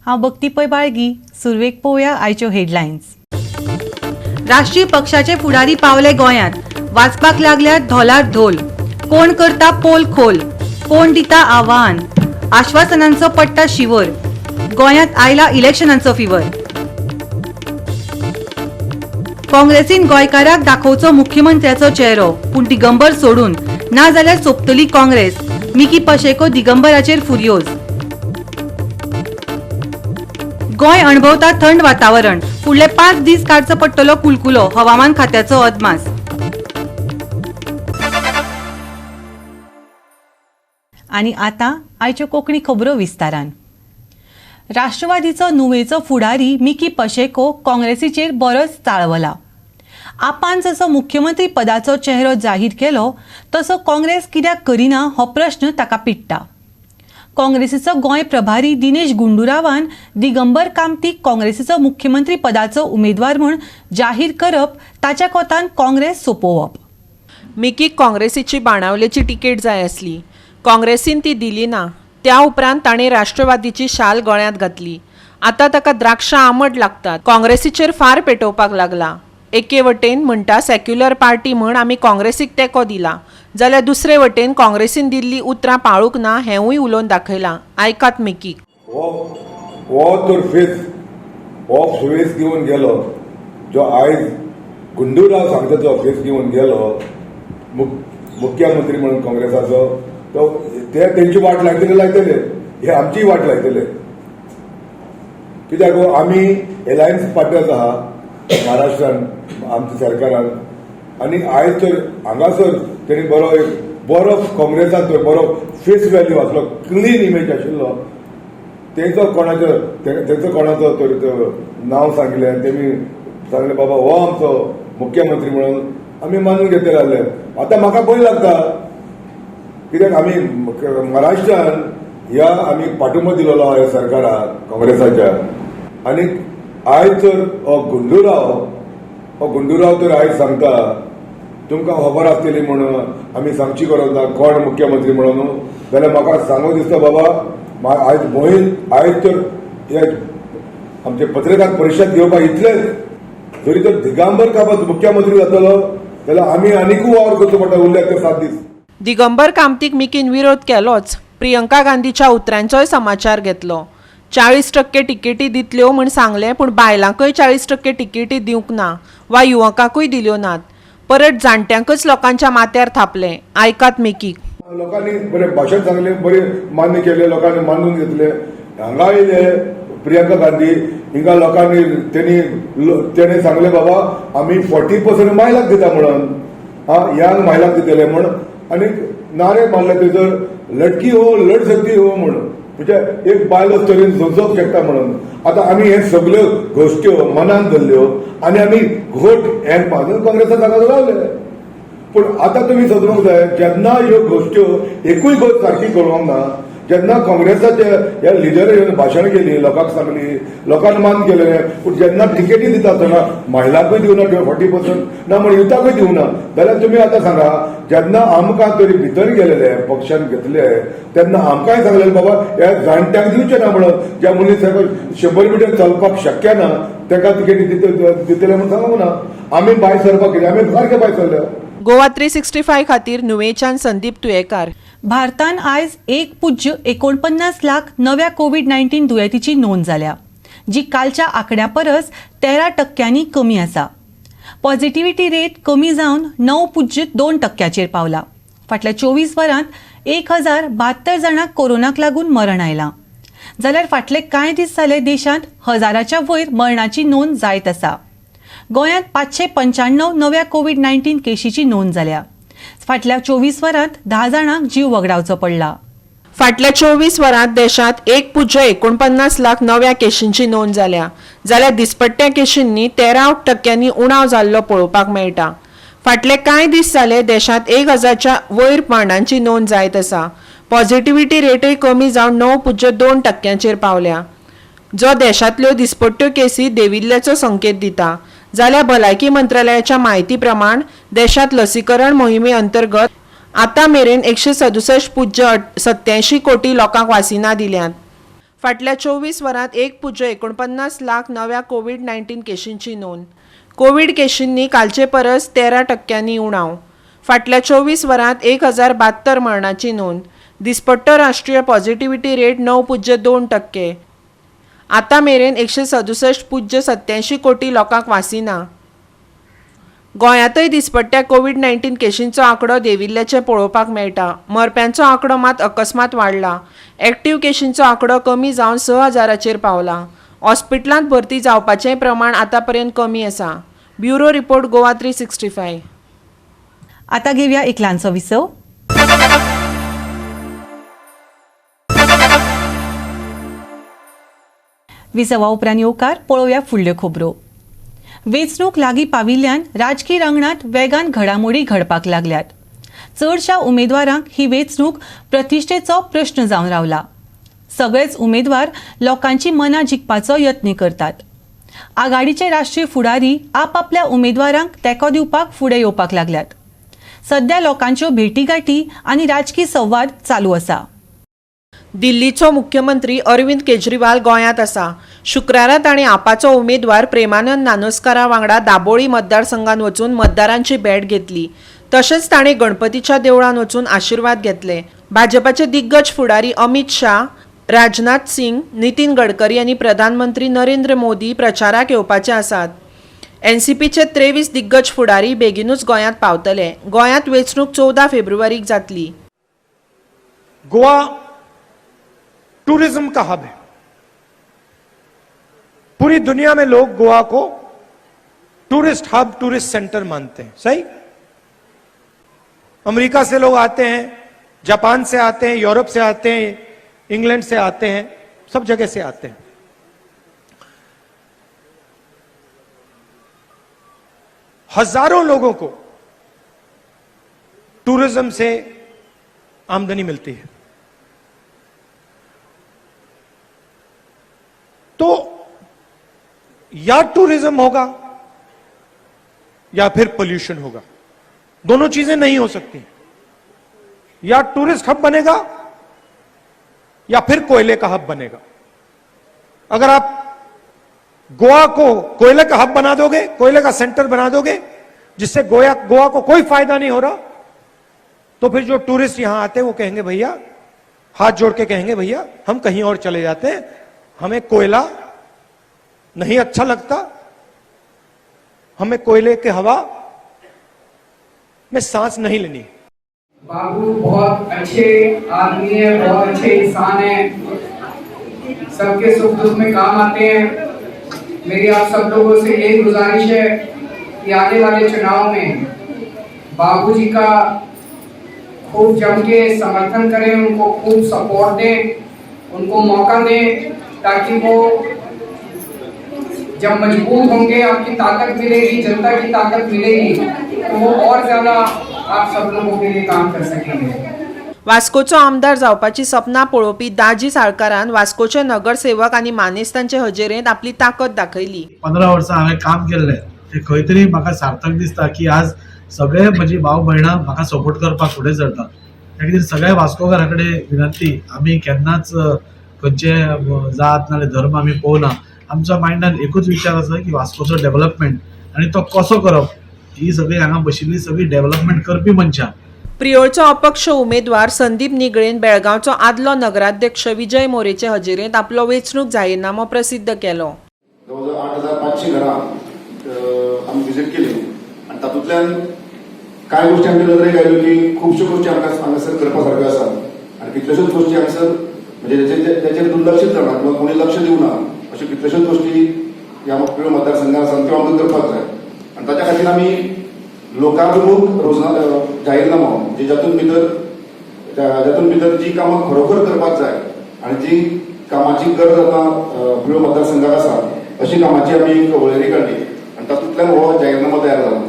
हांव भक्ती पै बाळगी. सुरवेक पळोवया आयच्यो हेडलायन्स. राष्ट्रीय पक्षाचे फुडारी पावले गोंयांत. वाचपाक लागल्यात धोलार धोल. कोण करता पोल खोल, कोण दिता आव्हान. आश्वासनांचो पडटा शिवर. गोंयांत आयला इलेक्शनांचो फिवर. काँग्रेसीन गोंयकाराक दाखोवचो मुख्यमंत्र्याचो चेहरो, पूण दिगंबर सोडून, ना जाल्यार सोंपतली काँग्रेस. मिकी पाशेको दिगंबराचेर फुर्योज. गोंय अणभवता थंड वातावरण. फुडले 5 दीस काडचो पडटलो कुलकुलो. हवामान खात्याचो अदमास. आनी आतां आयच्यो कोंकणी खबरो विस्तारान. राष्ट्रवादीचो नुवेचो फुडारी मिकी पाशेको काँग्रेसीचेर बरोच चाळवला. आपान जसो मुख्यमंत्री पदाचो चेहरो जाहीर केलो तसो काँग्रेस कित्याक करिना हो प्रश्न ताका पिट्टा. काँग्रेसीचो गोंय प्रभारी दिनेश गुंडूरावान दिगंबर कामतीक काँग्रेसीचो मुख्यमंत्री पदाचो उमेदवार म्हूण जाहीर करप ताच्या कोतान काँग्रेस सोपोवप. मिकीक काँग्रेसीची बाणावलेची तिकेट जाय आसली. काँग्रेसीन ती दिली ना. त्या उपरांत ताणें राष्ट्रवादीची शाल गळ्यांत घातली. आतां ताका द्राक्षां आंबट लागतात. काँग्रेसीचेर फार पेटोवपाक लागला. एके वटेन म्हणटा सेक्युलर पार्टी म्हूण आमी काँग्रेसीक तेंको दिला, जाल्यार दुसरे वटेन काँग्रेसीन दिल्ली उतरां पाळूंक ना हेंवूय उलोवन दाखयलां. आयकात मिकीक. हो तर फेस हो फेस घेवन गेलो जो आयज गुंडूराव सांगता जो फेस घेवन गेलो मुख्यमंत्री म्हणून काँग्रेसाचो, तो ते तेंची वाट लायतले हे आमची वाट लायतले. कित्याक आमी एलायन्स पार्टनर्स आहा महाराष्ट्रान आमच्या सरकारान, आनी आयज तर हांगासर तेणी बरो काँग्रेसाक बरो फेस व्हॅल्यू आसलो, क्लीन इमेज आशिल्लो. तेंचो कोणाचो तर नांव सांगलें. तेमी सांगलें बाबा हो आमचो मुख्यमंत्री म्हणून आमी मानून घेतले जाल्ले. आतां म्हाका भंय लागता, कित्याक आमी महाराष्ट्रान ह्या आमी पाठिंबो दिलोलो ह्या सरकाराक काँग्रेसाच्या. आनी आयज तर हो गुंडूराव तर आयज सांगता तुमकां खबर आसतली म्हणून आमी सांगची गरज ना कोण मुख्यमंत्री म्हणून, जाल्यार म्हाका सांगूंक दिसता बाबा आयज तर हे आमचे पत्रकार परिशद घेवपाक इतलेच. जरी तर दिगंबर कामत मुख्यमंत्री जातलो जाल्यार आमी आनीकूय वावर करचो पडटा उरले ते 7 दीस. दिगंबर कामतीक मिकीन विरोध केलोच. प्रियंका गांधीच्या उतरांचोय समाचार घेतलो. 40% तिकेटी दितल्यो म्हूण सांगलें, पूण बायलांकय 40% तिकेटी दिवंक ना वा युवकांकूय दिल्यो नात. परत जाणट्यांकच लोकांच्या माथ्यार थापलें. आयकात मिकीक. लोकांनी बरें भाशण सांगलें, बरें मान्य केलें, लोकांनी मानून घेतले. हांगा येयले प्रियंका गांधी, हिंगा लोकांनी तेणी सांगलें बाबा आमी 40% महिलाक दिता म्हणून, यंग महिलाक दितले म्हण. आनी नारे मारले थंयसर लडकी हो लड सकती हो म्हणून, म्हणजे एक बायल तरेन झगझग शकता म्हणून. आतां आमी हे सगल्यो गोश्ट्यो मनान धरल्यो आनी आमी घोट हें बांदून काँग्रेसाक सांगूंक रावले. पूण आतां तुमी समजूंक जाय, जेन्ना ह्यो गोश्ट्यो एकूय गोश्ट सारकी कळोवंक ना, जेन्ना काँग्रेसाचे ह्या लिडर येवन भाशण केली, लोकांक सांगली, लोकांनी मान केलें, पूण जेन्ना तिकेटी दिता आसतना महिलांकूय दिवना 40% ना म्हण युथाकूय दिवना, जाल्यार तुमी आतां सांगा जेन्ना आमकां तरी भितर गेलेले पक्षान घेतले तेन्ना आमकांय सांगलेलें बाबा हे जाणट्यांक दिवचे ना म्हणून, ज्या मनीस 100 मिटर चलपाक शक्य ना ताका तिकेटी दितले म्हणून सांगूंक ना. आमी भायर सरपाक कितें, आमी सारके भायर सरल्या. गोवा 365 खातीर नुवेच्यान संदीप तुयेकार. भारतान आयज 1.49 लाख नव्या कोविड-19 दुयेंतीची नोंद जाल्या, जी कालच्या आंकड्या परस 13% कमी आसा. पॉझिटिव्हिटी रेट कमी जावन 9.2% पावला. फाटल्या 24 वरांत 1072 जाणांक कोरोनाक लागून मरण आयलां. जाल्यार फाटले कांय दीस जाले देशांत 1000च्या वयर मरणाची नोंद जायत आसा. गोंयांत 595 नव्या कोविड-19 केशीची नोंद जाल्या. फाटल्या 24 वरांत 10 जाणांक जीव वगडावचो पडला. फाटल्या 24 वरांत देशांत 1.49 लाख नव्या केशींची नोंद जाल्या, जाल्यार दिसपट्ट्या केशींनी 13% उणाव जाल्लो पळोवपाक मेळटा. फाटले कांय दीस जाले देशांत 1000च्या वयर मरणांची नोंद जायत आसा. पॉझिटिव्हिटी रेटय कमी जावन 9.2% पावल्या, जो देशांतल्यो दिसपट्ट्यो केसी देंविल्ल्याचो संकेत दिता. जाल्यार भलायकी मंत्रालयाच्या म्हायती प्रमाण देशांत लसीकरण मोहिमे अंतर्गत आतां मेरेन 167.87 कोटी लोकांक वासिनां दिल्यात. फाटल्या 24 वरांत 1.49 लाख नव्या कोविड-19 केशींची नोंद. कोविड केशींनी कालचे परस 13% उणाव. फाटल्या 24 वरांत 1072 मरणांची नोंद. दिसपट्टो राष्ट्रीय पॉझिटिव्हिटी रेट 9.2%. आतां मेरेन 167.87 कोटी लोकांक वासिना. गोंयांतय दिसपट्ट्या कोविड-19 केशींचो आंकडो देंविल्ल्याचें पळोवपाक मेळटा. मरप्यांचो आंकडो मात अकस्मात वाडला. एक्टीव केशींचो आंकडो कमी जावन 6000चेर पावला. हॉस्पिटलांत भरती जावपाचें प्रमाण आतां पर्यंत कमी आसा. Bureau report Goa 365. आता घेऊया एक ल्हानसो विसव. विसवा उपरांत येवकार पळोवया फुडल्यो खबरो. वेंचणूक लागीं पाविल्ल्यान राजकीय रंगणात वेगान घडामोडी घडपाक लागल्यात. चडशा उमेदवारांक ही वेंचणूक प्रतिश्ठेचो प्रश्न जावन रावला. सगळेच उमेदवार लोकांची मनां जिखपाचो यत्न करतात. आघाडीचे राष्ट्रीय फुडारी आपापल्या उमेदवारांक तेंको दिवपाक फुडें येवपाक लागल्यात. सध्या लोकांच्यो भेटीगाठी आनी राजकीय संवाद चालू आसा. दिल्लीचो मुख्यमंत्री अरविंद केजरीवाल गोंयांत आसा. शुक्रारा ताणें आपाचो उमेदवार प्रेमानंद नानोस्कारा वांगडा दाबोळी मतदारसंघात वचून मतदारांची भेट घेतली. तशेंच ताणें गणपतीच्या देवळांत वचून आशिर्वाद घेतले. भाजपाचे दिग्गज फुडारी अमित शाह, राजनाथ सिंग, नितीन गडकरी आनी प्रधानमंत्री नरेंद्र मोदी प्रचाराक येवपाचे आसात. एनसीपीचे 23 दिग्गज फुडारी बेगीनूच गोंयांत पावतले. गोंयांत वेंचणूक 14 फेब्रुवारीक जातली. गोवा टूरिज्म का हब है. पूरी दुनिया में लोग गोवा को टूरिस्ट हब, टूरिस्ट सेंटर मानते हैं. सही. अमेरिका से लोग आते हैं, जापान से आते हैं, यूरोप से आते हैं, इंग्लैंड से आते हैं, सब जगह से आते हैं. हजारों लोगों को टूरिज्म से आमदनी मिलती है. तो या टूरिज्म होगा या फिर पोल्यूशन होगा. दोनों चीजें नहीं हो सकती. या टूरिस्ट हब बनेगा या फिर कोयले का हब बनेगा. अगर आप गोवा को कोयले का हब बना दोगे, कोयले का सेंटर बना दोगे, जिससे गोवा को कोई फायदा नहीं हो रहा, तो फिर जो टूरिस्ट यहां आते हैं वो कहेंगे भैया, हाथ जोड़ के कहेंगे भैया हम कहीं और चले जाते हैं, हमें कोयला नहीं अच्छा लगता, हमें कोयले के हवा में सांस नहीं लेनी. बाबू बहुत अच्छे आदमी है, बहुत अच्छे इंसान है, सबके सुख दुख में काम आते हैं. मेरी आप सब लोगों से एक गुजारिश है कि आने वाले चुनाव में बाबूजी का खूब जम के समर्थन करें, उनको खूब सपोर्ट दें, उनको मौका दें, ताकि वो जब मजबूत होंगे, आपकी ताकत मिलेगी, जनता की ताकत मिलेगी, तो वो और ज्यादा आप सब लोगों के लिए काम कर सकेंगे. वास्कोचो आमदार जावपाची सपना पळोवपी दाजी साळकारान वास्कोचे नगरसेवक आनी मानेस्तांचे हजेरेंत आपली ताकद दाखयली. 15 वर्सां हांवें काम केल्लें तें खंय तरी म्हाका सार्थक दिसता की आज सगळे म्हजी भाव भयणां म्हाका सपोर्ट करपाक फुडें सरतात. त्या खातीर सगळ्या वास्कोकारां कडेन विनंती, आमी केन्नाच खंयचे जात नाजाल्यार धर्म आमी पळोवना. आमच्या मायंडान एकूच विचार आसा की वास्कोचो डेव्हलपमेंट आनी तो कसो करप. ही सगळी हांगा बशिल्ली सगळी डेव्हलपमेंट करपी मनशां. प्रियोळचो अपक्ष उमेदवार संदीप निगळेन बेळगांवचो आदलो नगराध्यक्ष विजय मोरेचे हजेरेंत आपलो वेंचणूक जाहीरनामो प्रसिद्ध केलो. जवळजवळ 8500 घरां आमी विजीट केली आनी तातूंतल्यान कांय गोश्टी आमच्या नदरेक आयल्यो की खुबश्यो गोश्टी आमकां हांगासर करपा सारक्यो आसा आनी कितल्योश्योच गोश्टी हांगासर म्हणजे त्याचेर दुर्लक्षीत जाणार किंवा कोणी लक्ष दिवना अशा कितल्योश्योच गोश्टी ह्या मतदारसंघात आसात त्यो आमकां करपाक जाय. आनी ताच्या खातीर आमी लोकाभिमुख जाहीरनामो म्हणजे जातून भितर जी कामां खरोखर करपाक जाय आनी जी कामाची गरज आतां पुळो मतदारसंघात आसा अशी कामाची आमी एक वळेरी काडली आनी तातूंतल्यान हो जाहीरनामो तयार जाला.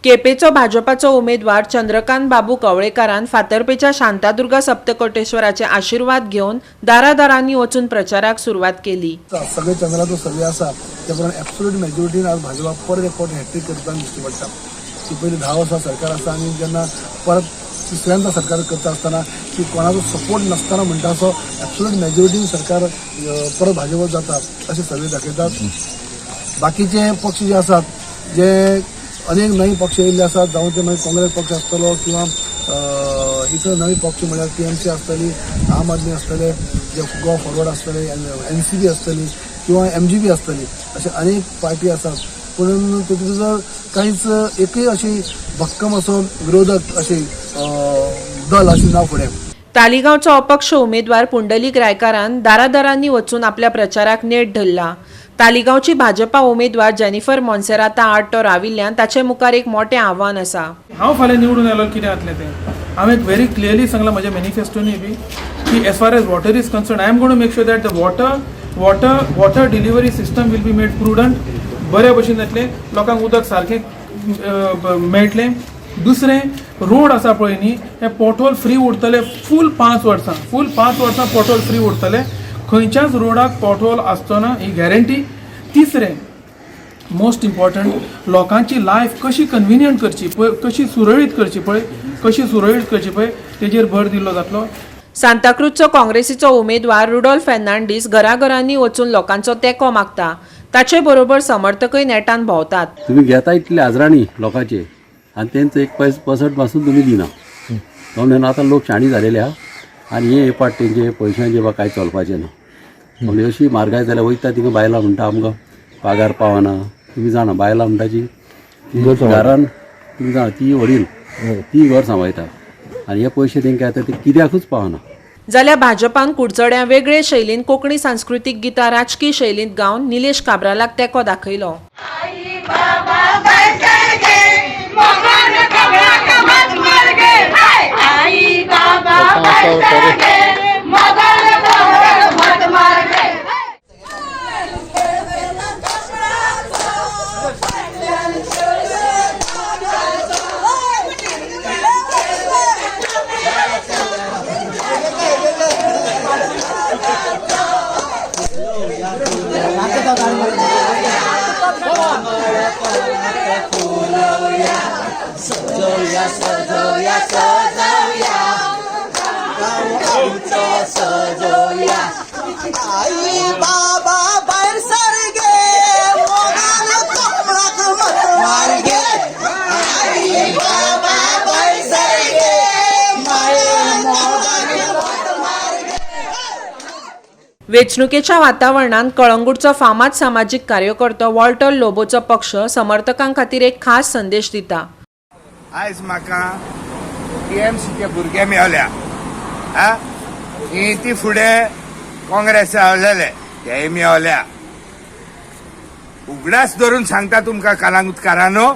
केपेचो भाजपाचो उमेदवार चंद्रकांत बाबू कवळेकारान फातर्पेच्या शांतादुर्गा सप्तकोटेश्वराचे आशीर्वाद घेवन दारादारांनी वचून प्रचाराक सुरवात केली. सगळे चंद्राचो सर्वे आसा त्या प्रमाणे एब्सोल्यूट मेजॉरिटीन आज भाजपा परत एक फावट हॅट्रिक करताना दिश्टी पडटा. ती पयलीं 10 वर्सां सरकार आसा आनी जेन्ना परत तिसऱ्यांदा सरकार करता असताना की कोणाचो सपोर्ट नासतना म्हणटा असो एब्सोल्यूट मेजॉरिटीन सरकार परत भाजप जाता अशें सर्वे दाखयतात. बाकीचे पक्ष जे आसात जे अनेक नवे पक्ष येयल्ले आसात जावं ते मागीर काँग्रेस पक्ष आसतलो किंवा इतर नवे पक्ष म्हळ्यार TMC आसतली, आम आदमी आसतले, जे गोवा फॉरवर्ड आसतले, NCP आसतली किंवा MGP आसतली, अशे अनेक पार्टी आसात. पूण तेतूंत जर कांयच एकय अशी भक्कम असो विरोधक अशी दल अशी ना फुडें. तालिगांवचो अपक्ष उमेदवार पुंडलीक रायकारान दारादारांनी वचून आपल्या प्रचाराक नेट धरला. तालिगांवची भाजपा उमेदवार जेनिफर मॉन्सेराता आड तो राविल्ल्यान ताचे मुखार एक मोठें आव्हान आसा. हांव फाल्यां निवडून आयलो कितें जातलें तें हांवें व्हेरी क्लियरली सांगलां म्हज्या मॅनिफेस्टोनी बी की as far as water is concern I am going to make sure that the water delivery system will be made prudent. बऱ्या भशेन जातलें, लोकांक उदक सारकें मेळटलें. दुसरें रोड आसा पळय न्ही हे पोर्टहोल फ्री उरतले फूल 5 वर्सां पोर्टहोल फ्री उरतले. खंयच्याच रोडाक पोर्टहोल आसचो ना ही गॅरंटी. तिसरें मोस्ट इम्पॉर्टंट लोकांची लायफ कशी कन्विनियंट करची पळय, कशी सुरळीत करची पळय तेजेर भर दिल्लो जातलो. सांताक्रूजचो काँग्रेसीचो उमेदवार रुडॉल्फ फेर्नांडीस घराघरांनी वचून लोकांचो तेंको मागता. ताचे बरोबर समर्थकय नेटान भोंवतात. तुम्ही घेता इतले आजराणी लोकांचे आणि त्यांचं 1% पासून तुम्ही दिना. म्हणून आता लोक शाणी झालेले आहा आणि हे पाट तेंचे पयशांचे बा कांय चलपाचें ना. म्हणजे अशी म्हारगाय जाल्यार वयता तिका बायलां म्हणटा आमकां पगार पावना. तुम्ही जाणा बायलां म्हणटाची घरान तुम्ही जाणा ती वडील ती घर सांबाळटा आणि हे पयशे तेंकां येता ते कित्याकूच पावना. जाल्यार भाजपान कुडचड्यां वेगळे शैलीन कोंकणी सांस्कृतीक गितां राजकी शैलींत गावन निलेश काब्रालाक तेंको दाखयलो. वेंचणुकेच्या वातावरणात कळंगूटचो फामाद सामाजीक कार्यकर्तो वॉल्टर लोबोचो पक्ष समर्थकां खातीर एक खास संदेश दिता. आयज म्हाका TMCचे भुरगे मेळ्ळ्या. ती फुडें काँग्रेस रावलेले तेय मेळ्ळ्या. उगडास धरून सांगता तुमकां कळंगूटकारांनो,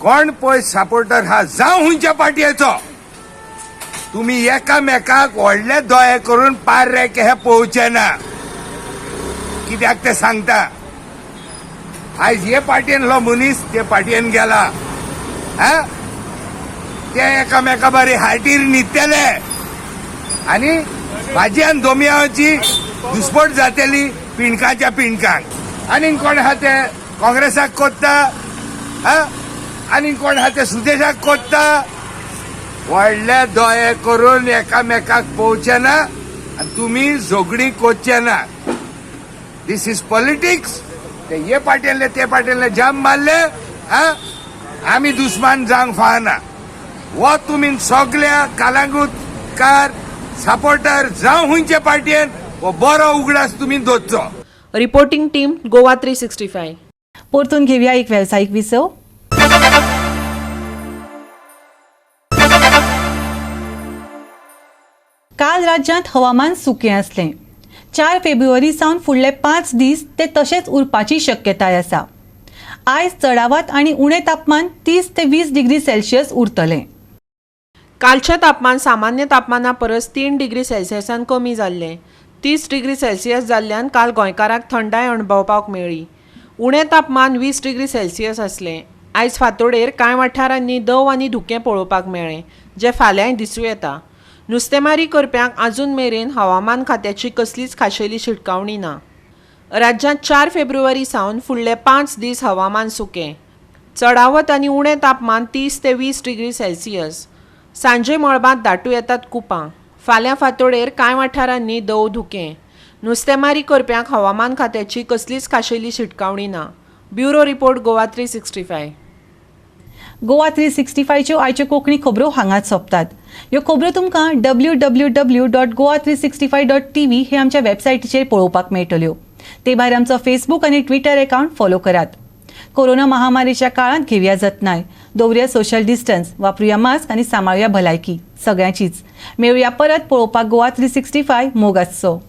कोण पळय सपोर्टर हा जावं हुंयच्या पार्टयेचो तुम्ही एकामेकाक व्हडले दोळे करून पार रेके हे पळोवचे ना. कित्याक ते सांगता आयज हे पार्टयेन लो मनीस ते पार्टयेन गेला ते एकामेका बरे हार्टीर न्हिदतले आनी भाजी आनी दोमयाची दुस्पट जातली पिणकाच्या पिणकांक. आनी कोण आहा ते काँग्रेसाक कोत्ता आनी कोण आहा ते सुदेशाक कोत्ता. व्हडले दोळे करून एकामेकाक पळोवचे ना आनी तुमी झगडी कोचचे ना. दिस इज पॉलिटिक्स. ते हे पार्टयेनले ते पार्टयेनले जाम मारले आमी दुस्मान जावंक फावना. वो तुमी सगळ्या कळंगूटकार सपोर्टर जावं हुंयचे पार्टयेन वो बरो उगडास तुमी दोचो. Reporting team Goa 365. परतून घेऊया एक व्यावसायिक विसव. काल राज्यांत हवामान सुकें आसलें. 4 फेब्रुवारी सावन फुडले 5 दीस ते तशेंच उरपाची शक्यताय आसा. आयज चडावात आनी उणें तापमान 30 ते 20 डिग्री सेल्सियस उरतलें. कालचें तापमान सामान्य तापमाना परस 3 डिग्री सेल्सियसान कमी जाल्लें. 30 डिग्री सेल्सियस जाल्ल्यान काल गोंयकारांक थंडाय अणभवपाक मेळ्ळी. उणें तापमान 20 डिग्री सेल्सियस आसलें. आयज फांतोडेर कांय वाठारांनी दव आनी धुकें पळोवपाक मेळ्ळें, जें फाल्यांय दिसूं येता. नुस्तेमारी करप्यांक आजून मेरेन हवामान खात्याची कसलीच खाशेली शिटकावणी ना. राज्यांत 4 फेब्रुवारी सावन फुडले 5 दीस हवामान सुकें. चढावत आनी उणें तापमान 30 ते 20 डिग्री सेल्सियस. सांजे मळबांत दाटू येतात कुपां. फाल्यां फांतोडेर कांय वाठारांनी दव धुकें. नुस्तेमारी करप्यांक हवामान खात्याची कसलीच खाशेली शिटकावणी ना. Bureau report Goa 365. गोवा 365च्यो आयच्यो कोंकणी खबरो हांगाच सोंपतात. ह्यो खबरो तुमकां www.goa365.tv हे आमच्या वेबसायटीचेर पळोवपाक मेळटल्यो. ते भायर आमचो फेसबूक आनी ट्विटर अकाउंट फॉलो करात. कोरोना महामारीच्या काळांत घेवया जतनाय, दवरया सोशल डिस्टन्स, वापरुया मास्क आनी सांबाळुया भलायकी सगळ्यांचीच. मेळुया परत पळोवपाक गोवा 365 मोग आसचो.